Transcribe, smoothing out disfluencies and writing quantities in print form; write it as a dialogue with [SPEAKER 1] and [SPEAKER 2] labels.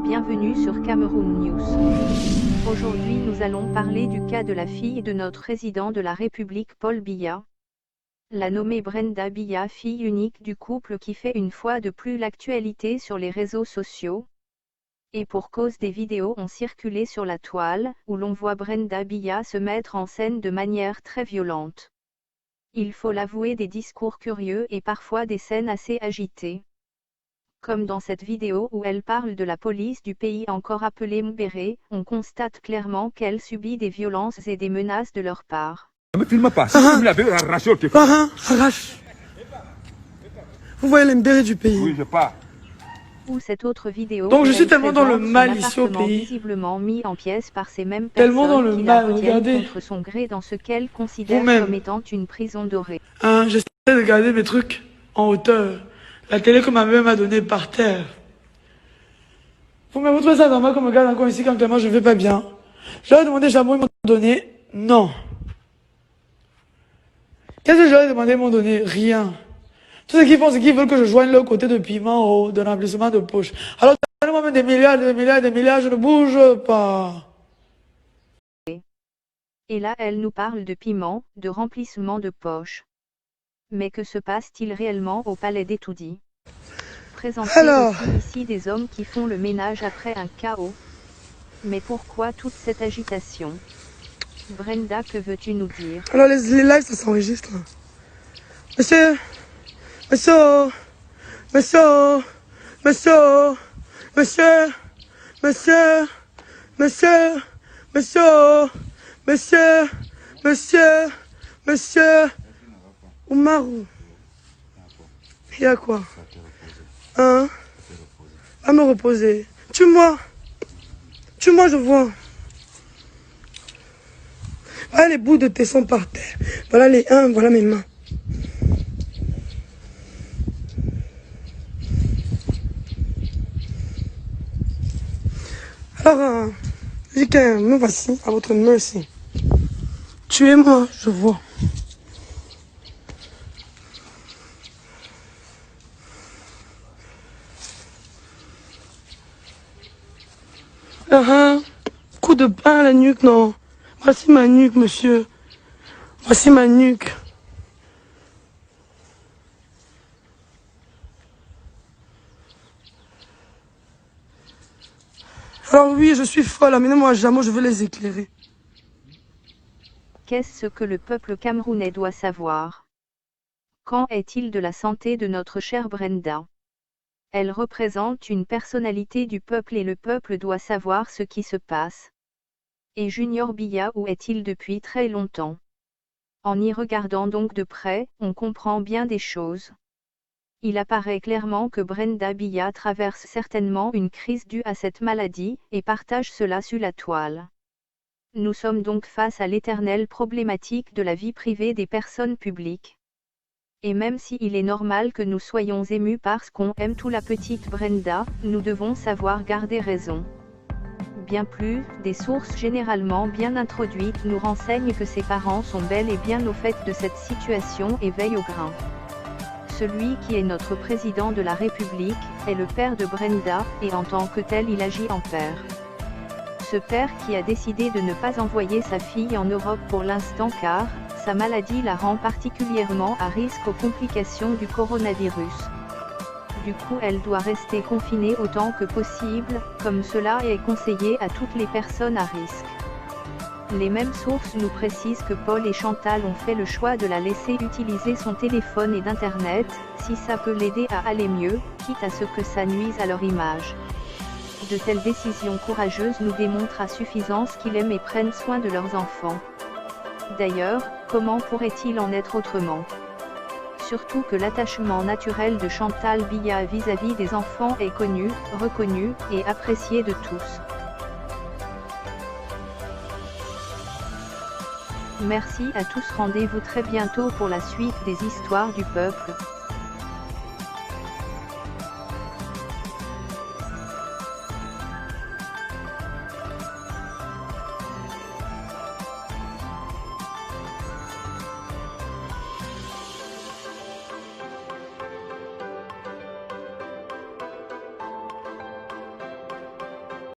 [SPEAKER 1] bienvenue sur Cameroun News. Aujourd'hui nous allons parler du cas de la fille de notre président de la République Paul Biya. La nommée Brenda Biya, fille unique du couple qui fait une fois de plus l'actualité sur les réseaux sociaux. Et pour cause, des vidéos ont circulé sur la toile, où l'on voit Brenda Biya se mettre en scène de manière très violente. Il faut l'avouer, des discours curieux et parfois des scènes assez agitées. Comme dans cette vidéo où elle parle de la police du pays encore appelée Mbéré, on constate clairement qu'elle subit des violences et des menaces de leur part.
[SPEAKER 2] Ne me filme pas, si tu filmes la vidéo, arrache.
[SPEAKER 3] Arrache. Vous voyez les Mbéré du pays.
[SPEAKER 2] Oui, je pars.
[SPEAKER 1] Ou cette autre vidéo.
[SPEAKER 3] Donc je suis
[SPEAKER 1] elle
[SPEAKER 3] tellement dans le
[SPEAKER 1] présente
[SPEAKER 3] mal
[SPEAKER 1] son
[SPEAKER 3] ici au
[SPEAKER 1] appartement
[SPEAKER 3] pays.
[SPEAKER 1] visiblement mis en pièces par ces mêmes
[SPEAKER 3] Tellement
[SPEAKER 1] personnes
[SPEAKER 3] dans le
[SPEAKER 1] qui la
[SPEAKER 3] mal,
[SPEAKER 1] retiennent
[SPEAKER 3] regardez.
[SPEAKER 1] contre son gré dans ce qu'elle considère
[SPEAKER 3] Vous-même.
[SPEAKER 1] comme étant une prison dorée.
[SPEAKER 3] J'essaie de garder mes trucs en hauteur. La télé que ma mère m'a donnée par terre. Vous me trouvez ça normal qu'on me garde encore ici quand clairement je ne vais pas bien. Je leur ai demandé jamais, ils m'ont donné. Non. Qu'est-ce que je leur ai demandé, ils m'ont donné? Rien. Tout ce qu'ils font, c'est qu'ils veulent que je joigne leur côté de piment de remplissement de poche. Alors, donnez-moi même des milliards, je ne bouge pas.
[SPEAKER 1] Et là elle nous parle de piment, de remplissement de poche. Mais que se passe-t-il réellement au palais d'Etoudi? Présenter
[SPEAKER 3] Alors.
[SPEAKER 1] aussi ici des hommes qui font le ménage après un chaos. Mais pourquoi toute cette agitation? Brenda, que veux-tu nous dire?
[SPEAKER 3] Alors, les lives, ça s'enregistre. Monsieur, monsieur, monsieur, monsieur, monsieur, monsieur, monsieur, monsieur, monsieur, monsieur, monsieur, Oumarou. Il y a quoi? Hein? À me reposer. Tue-moi. Tue-moi, je vois. Voilà les bouts de tesson par terre. Voilà les voilà mes mains. Alors, je dis que me voici à votre merci. Tuez-moi, je vois. Coup de pain à la nuque, non. Voici ma nuque, monsieur. Voici ma nuque. Alors oui, je suis folle. Amenez-moi à Jamo, je veux les éclairer.
[SPEAKER 1] Qu'est-ce que le peuple camerounais doit savoir? Qu'en est-il de la santé de notre chère Brenda? Elle représente une personnalité du peuple et le peuple doit savoir ce qui se passe. Et Junior Biya, où est-il depuis très longtemps? En y regardant donc de près, on comprend bien des choses. Il apparaît clairement que Brenda Biya traverse certainement une crise due à cette maladie, et partage cela sur la toile. Nous sommes donc face à l'éternelle problématique de la vie privée des personnes publiques. Et même si il est normal que nous soyons émus parce qu'on aime tout la petite Brenda, nous devons savoir garder raison. Bien plus, des sources généralement bien introduites nous renseignent que ses parents sont bel et bien au fait de cette situation et veillent au grain. Celui qui est notre président de la République, est le père de Brenda, et en tant que tel il agit en père. Ce père qui a décidé de ne pas envoyer sa fille en Europe pour l'instant car, sa maladie la rend particulièrement à risque aux complications du coronavirus. Du coup elle doit rester confinée autant que possible, comme cela est conseillé à toutes les personnes à risque. Les mêmes sources nous précisent que Paul et Chantal ont fait le choix de la laisser utiliser son téléphone et d'internet, si ça peut l'aider à aller mieux, quitte à ce que ça nuise à leur image. De telles décisions courageuses nous démontrent à suffisance qu'ils aiment et prennent soin de leurs enfants. D'ailleurs, comment pourrait-il en être autrement? Surtout que l'attachement naturel de Chantal Biya vis-à-vis des enfants est connu, reconnu, et apprécié de tous. Merci à tous, rendez-vous très bientôt pour la suite des histoires du peuple.